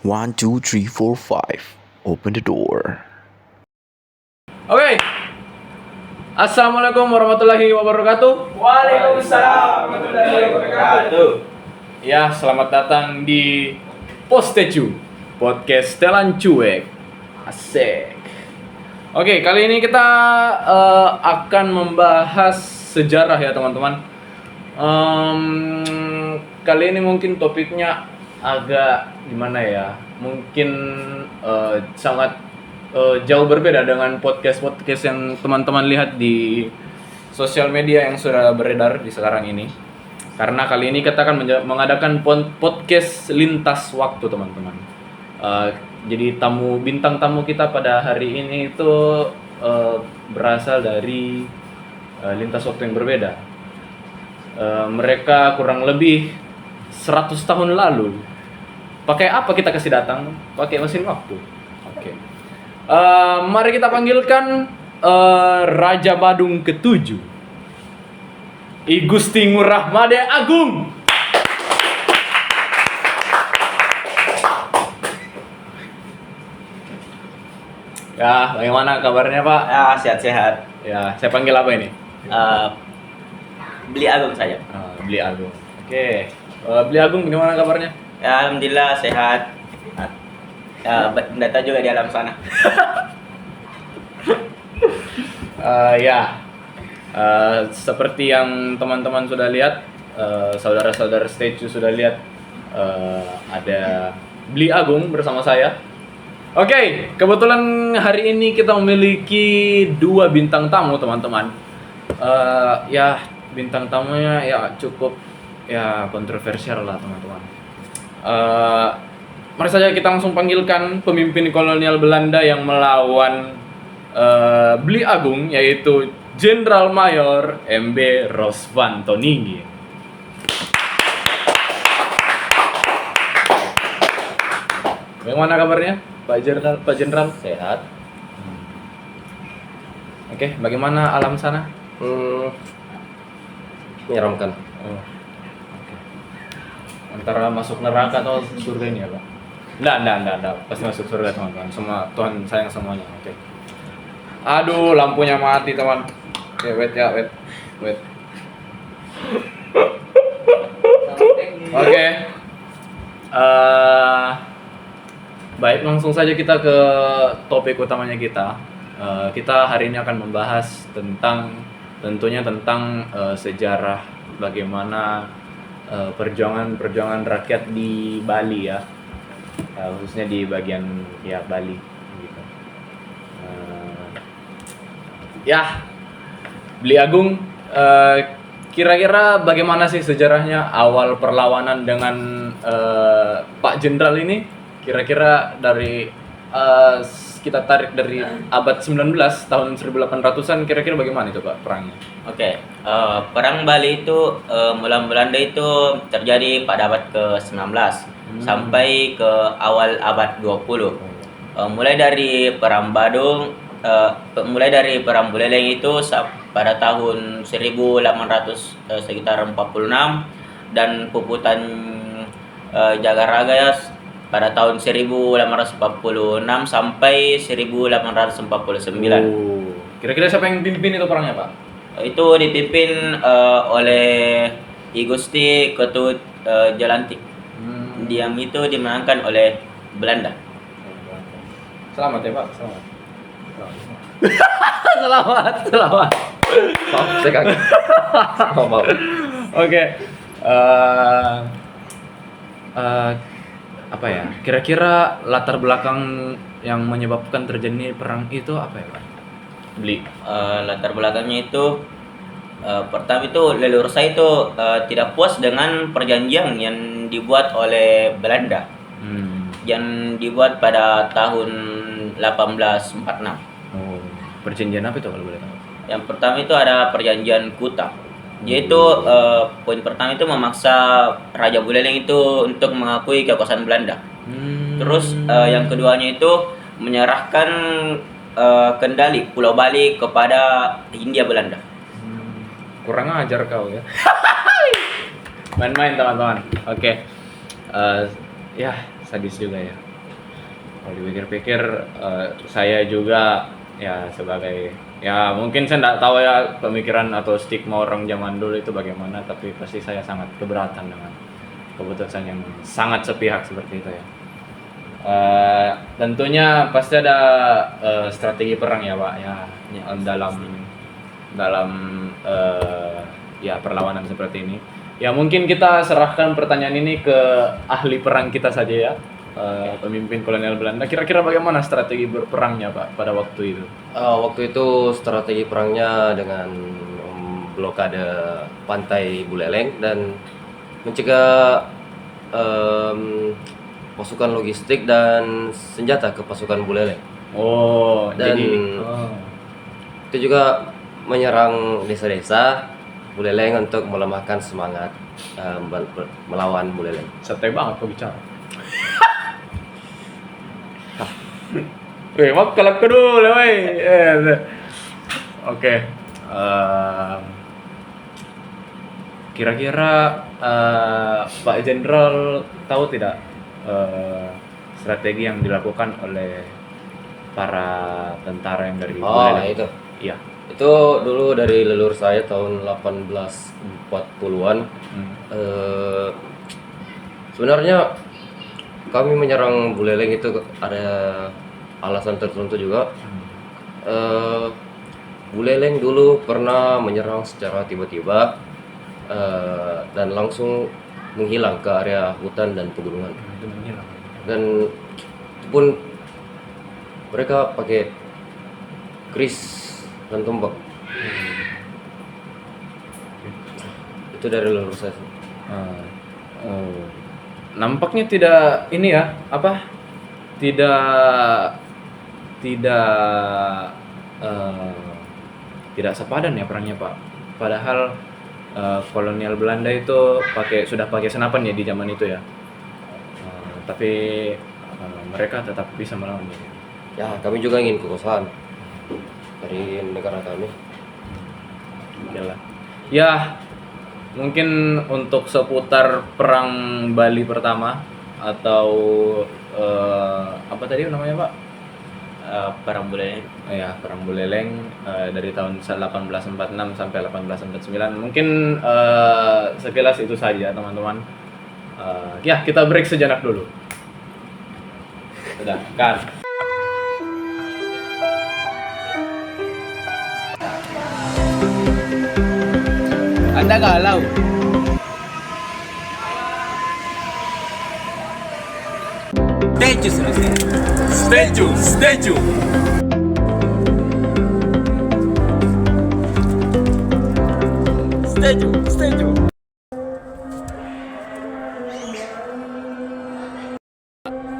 One, two, three, four, five. Open the door. Oke. Assalamualaikum warahmatullahi wabarakatuh. Waalaikumsalam warahmatullahi wabarakatuh. Ya, selamat datang di Postecu Podcast Telan Cuek. Asik. Oke, kali ini kita akan membahas sejarah ya teman-teman. Kali ini mungkin topiknya agak gimana ya? Mungkin sangat jauh berbeda dengan podcast yang teman-teman lihat di sosial media yang sudah beredar di sekarang ini. Karena kali ini kita akan mengadakan podcast lintas waktu teman-teman. Jadi bintang tamu kita pada hari ini itu berasal dari lintas waktu yang berbeda. Mereka kurang lebih 100 tahun lalu. Pakai apa kita kasih datang? Pakai mesin waktu. Oke. Mari kita panggilkan Raja Badung ke-7, I Gusti Ngurah Made Agung. Ya, bagaimana kabarnya Pak? Ya, sehat-sehat. Ya, saya panggil apa ini? Beli Agung saja. Beli Agung. Oke. Beli Agung, bagaimana kabarnya? Ya, alhamdulillah sehat. Data juga di alam sana. Seperti yang teman-teman sudah lihat, saudara-saudara Statue sudah lihat, ada Beli Agung bersama saya. Oke, kebetulan hari ini kita memiliki 2 bintang tamu teman-teman. Bintang tamunya ya cukup kontroversial lah teman-teman. Mari saja kita langsung panggilkan pemimpin kolonial Belanda yang melawan Beli Agung, yaitu Jenderal Mayor MB Ros van Toninggi. Bagaimana kabarnya, Pak Jenderal? Sehat. Oke, bagaimana alam sana? Menyeramkan. Oke. Antara masuk neraka atau surga ini ya, Pak? Enggak. Pasti masuk surga, teman-teman. Semua Tuhan sayang semuanya. Oke. Aduh, lampunya mati, teman. Oke, wait. Oke. Baik, langsung saja kita ke topik utamanya kita. Kita hari ini akan membahas tentunya tentang sejarah bagaimana perjuangan rakyat di Bali ya, khususnya di bagian Bali gitu. Beli Agung, kira-kira bagaimana sih sejarahnya awal perlawanan dengan Pak Jenderal ini? Kira-kira dari kita tarik dari abad 19 tahun 1800-an, kira-kira bagaimana itu Pak perangnya? Oke. Perang Bali itu melawan Belanda itu terjadi pada abad ke-19 sampai ke awal abad 20. Mulai dari Perang Badung, mulai dari Perang Buleleng itu pada tahun 1800 sekitar 46, dan puputan Jagaraga ya pada tahun 1846 sampai 1849. Kira-kira siapa yang pimpin itu perangnya, Pak? Itu dipimpin oleh I Gusti Ketut Jalantik. Yang itu dimenangkan oleh Belanda. Selamat ya, Pak. Selamat. Maaf, saya kaget. Maaf. Oke. Apa ya? Kira-kira latar belakang yang menyebabkan terjadi perang itu apa ya, Pak? Beli. Latar belakangnya itu pertama itu leluhur saya itu tidak puas dengan perjanjian yang dibuat oleh Belanda. Yang dibuat pada tahun 1846. Oh, perjanjian apa itu kalau boleh tahu? Yang pertama itu ada perjanjian Kuta. Yaitu poin pertama itu memaksa Raja Buleleng itu untuk mengakui kekuasaan Belanda. Terus yang keduanya itu menyerahkan kendali Pulau Bali kepada Hindia Belanda. Kurang ajar kau ya. Main-main teman-teman. Oke. Ya sadis juga ya. Kalau dipikir-pikir saya juga ya sebagai ya mungkin saya nggak tahu ya pemikiran atau stigma orang zaman dulu itu bagaimana, tapi pasti saya sangat keberatan dengan keputusan yang sangat sepihak seperti itu ya. Tentunya pasti ada strategi perang ya Pak ya, dalam ya perlawanan seperti ini. Ya mungkin kita serahkan pertanyaan ini ke ahli perang kita saja ya, pemimpin kolonial Belanda. Kira-kira bagaimana strategi berperangnya Pak pada waktu itu? Waktu itu strategi perangnya dengan blokade pantai Buleleng dan mencegah pasukan logistik dan senjata ke pasukan Buleleng. Oh, Dan itu juga menyerang desa-desa Buleleng untuk melemahkan semangat melawan Buleleng. santai banget kok bicara. Weh, maaf kalap ke dulu, weh. Oke. Kira-kira Pak Jenderal tahu tidak strategi yang dilakukan oleh para tentara yang dari Buleleng? Itu. Iya. Itu dulu dari leluhur saya tahun 1840-an. Sebenarnya kami menyerang Buleleng itu ada alasan tertentu juga. Buleleng dulu pernah menyerang secara tiba-tiba dan langsung menghilang ke area hutan dan pegunungan. Dan pun mereka pakai keris dan tombak. Itu dari leluhur saya. Nampaknya tidak ini ya, apa? Tidak sepadan ya perangnya Pak. Padahal kolonial Belanda itu sudah pakai senapan ya di zaman itu ya. Tapi mereka tetap bisa melawan. Ya, kami juga ingin kekuasaan dari negara kami. Okelah. Ya, mungkin untuk seputar perang Bali pertama atau apa tadi namanya Pak? Perang Buleleng. Ya, perang Buleleng dari tahun 1846 sampai 1849. Mungkin sekilas itu saja teman-teman. Ya, kita break sejenak dulu. Sudah, kan? Anda galau. Statue.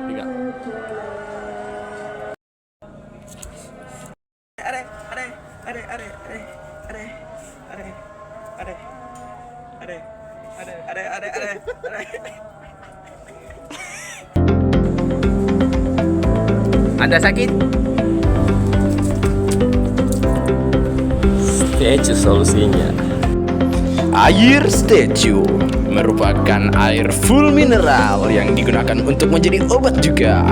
Tiga. Anda sakit? Statue solusinya. Air statue merupakan air full mineral yang digunakan untuk menjadi obat juga.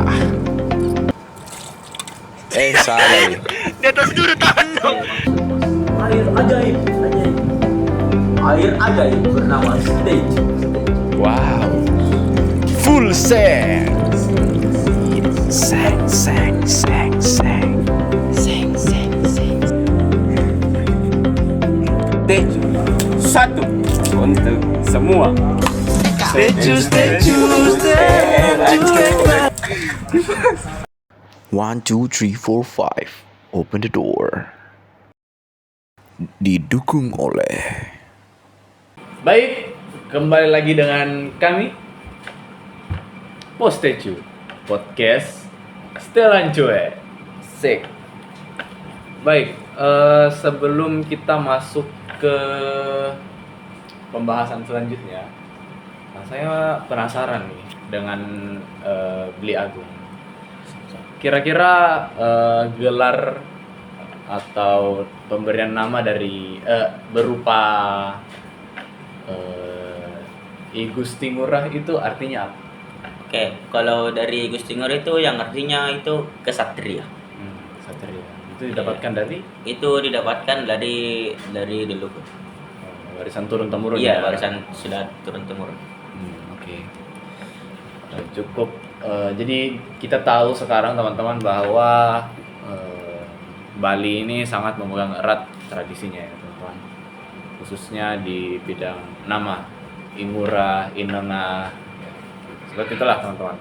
Salah. Air ajaib bernama stage. Wow. Full seng. Seng. Statue satu untuk semua. Statue. 1, 2, 3, 4, 5. Open the door. Didukung oleh Baik, kembali lagi dengan kami Post Statue Podcast Setelan Cuek. Sik. Baik, sebelum kita masuk ke pembahasan selanjutnya, saya penasaran nih dengan Beli Agung. Kira-kira gelar atau pemberian nama dari berupa I Gusti Ngurah itu artinya apa? Oke, kalau dari Gusti Ngurah itu yang artinya itu kesatria. Satria. Itu didapatkan dari Itu didapatkan dari leluhur. warisan turun temurun Iya, ya. warisan sudah turun temurun. Oke. Cukup. Jadi kita tahu sekarang teman-teman bahwa Bali ini sangat memegang erat tradisinya ya teman-teman. Khususnya di bidang nama, Ingura, Inena. Seperti itulah teman-teman.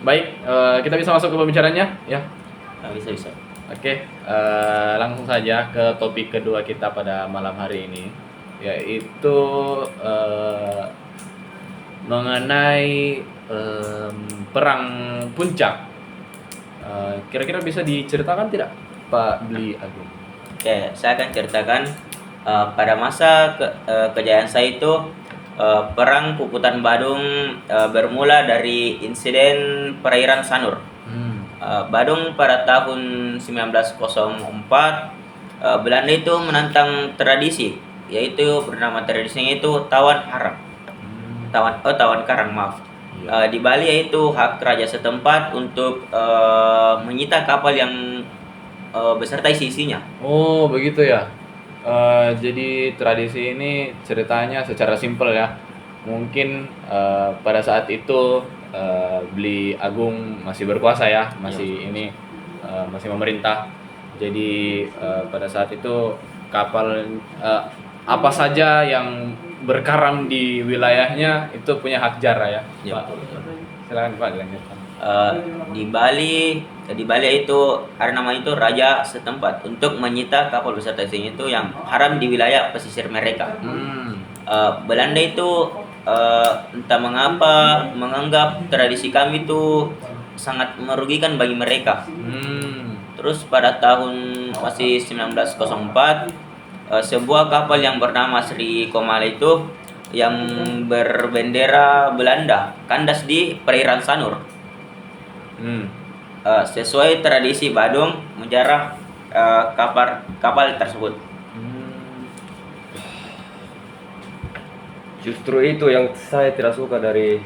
Baik, kita bisa masuk ke pembicaranya ya. Nah, bisa. Oke, langsung saja ke topik kedua kita pada malam hari ini, yaitu mengenai perang Puncak. Kira-kira bisa diceritakan tidak, Pak Bli Agung? Oke, saya akan ceritakan pada masa kejayaan saya itu perang Puputan Badung bermula dari insiden perairan Sanur. Badung pada tahun 1904 Belanda itu menantang tradisi, yaitu bernama tradisinya itu tawan haram. Tawan karang, maaf. Di Bali yaitu hak raja setempat untuk menyita kapal yang beserta isinya. Oh, begitu ya. Jadi tradisi ini ceritanya secara simpel ya. Mungkin pada saat itu Bli Agung masih berkuasa ya, masih masih memerintah. Jadi pada saat itu kapal apa saja yang berkaram di wilayahnya itu punya hak jara ya. Ya. Pak, silakan Pak dilanjutkan. Di Bali itu ada nama itu raja setempat untuk menyita kapal beserta isinya itu yang haram di wilayah pesisir mereka. Belanda itu entah mengapa menganggap tradisi kami itu sangat merugikan bagi mereka. Terus pada tahun masih 1904 sebuah kapal yang bernama Sri Komala itu yang berbendera Belanda kandas di perairan Sanur. Sesuai tradisi Badung menjarah kapal tersebut. Justru itu yang saya tidak suka dari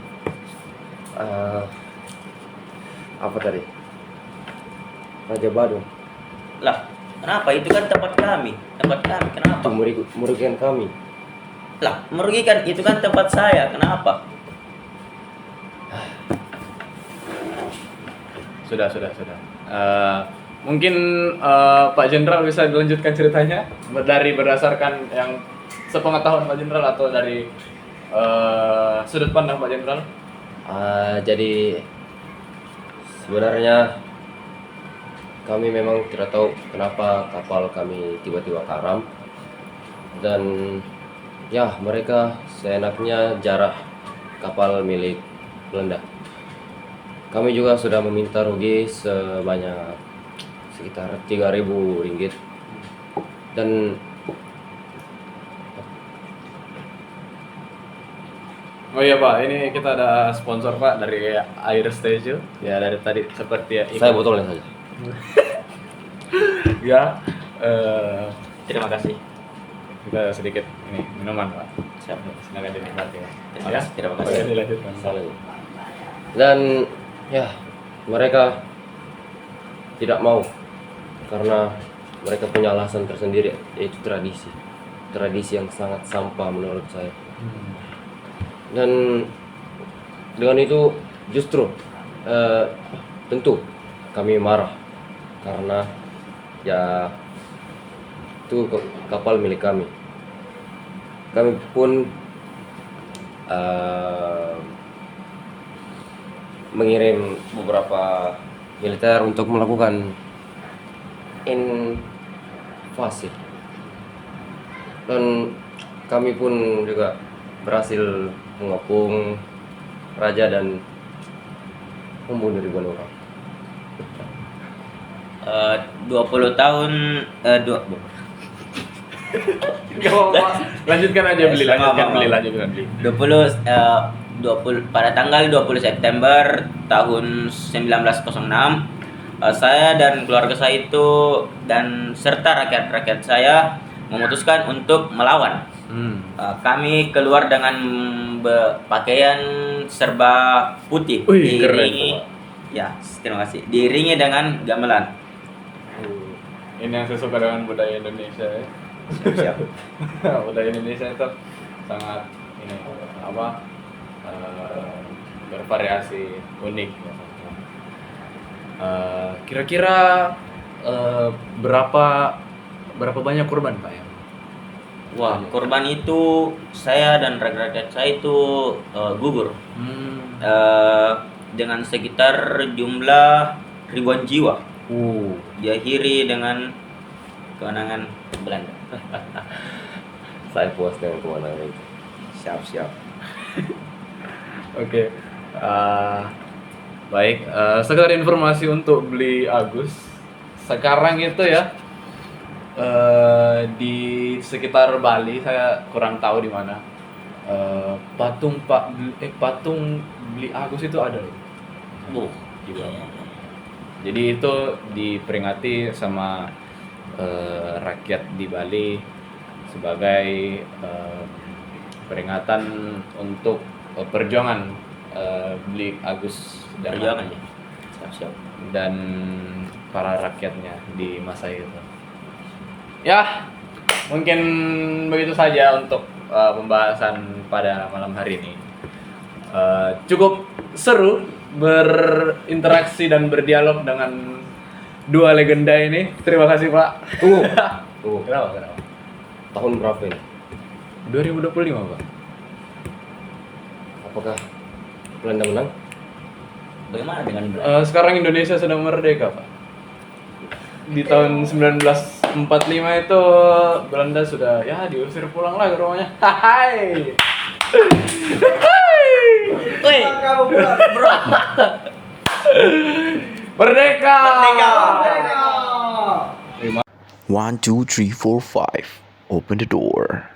apa tadi? Raja Badung. Lah, kenapa? Itu kan tempat kami. Kenapa? Itu merugikan kami. Lah, merugikan, itu kan tempat saya. Kenapa? Sudah. Mungkin Pak Jenderal bisa dilanjutkan ceritanya dari berdasarkan yang sepengetahuan Pak Jenderal atau dari sudut pandang Pak Jenderal. Jadi sebenarnya kami memang tidak tahu kenapa kapal kami tiba-tiba karam, dan ya mereka seenaknya jarah kapal milik Belanda. Kami juga sudah meminta rugi sebanyak sekitar 3.000 ringgit, dan Oh iya Pak, ini kita ada sponsor Pak dari Air Station. Ya dari tadi seperti ya. saya botolnya saja. Ya, Terima kasih. kita sedikit ini minuman Pak. Siap. Silakan dinikmati Pak. Terima kasih. Oke, dilanjutkan. Dan ya mereka tidak mau karena mereka punya alasan tersendiri, yaitu tradisi yang sangat sampah menurut saya. Dan dengan itu justru tentu kami marah karena ya itu kapal milik kami. Kami pun mengirim beberapa militer untuk melakukan invasi, dan kami pun juga berhasil mengepung raja dan membunuh ribuan orang. 20 tahun Gak apa-apa. Lanjutkan aja Beli, lanjutkan Beli. 20 pada tanggal 20 September tahun 1906 saya dan keluarga saya itu dan serta rakyat-rakyat saya memutuskan untuk melawan. Kami keluar dengan pakaian serba putih. Wih, keren Diiringi, tuh, Pak. ya, terima kasih. Diiringi dengan gamelan. Ini yang saya suka dengan budaya Indonesia ya. Siap. Budaya Indonesia itu sangat ini apa bervariasi, unik. Kira-kira berapa banyak korban, Pak ya? Wah, korban itu saya dan rakyat saya itu gugur dengan sekitar jumlah ribuan jiwa. Diakhiri dengan kemenangan Belanda. Saya puas dengan kemenangan itu. Siap. Oke. Baik, sekedar informasi untuk beli Agus. Sekarang itu ya di sekitar Bali, saya kurang tahu di mana. Patung beli Agus itu ada loh. Di bawah. Jadi itu diperingati sama rakyat di Bali sebagai peringatan untuk perjuangan beli Agus Perjuangan ya. Siap. dan para rakyatnya di masa itu. Ya, mungkin begitu saja untuk pembahasan pada malam hari ini. Cukup seru berinteraksi dan berdialog dengan dua legenda ini. Terima kasih, Pak. Tunggu. Kenapa? Tahun berapa ini? 2025, Pak. Apakah Belanda menang? Bagaimana dengan Sekarang Indonesia sedang merdeka, Pak. Di tahun 1945 itu Belanda sudah ya diusir pulang lah ke rumahnya. Hai. Woi, bro. Merdeka. 1, 2, 3, 4, 5. Open the door.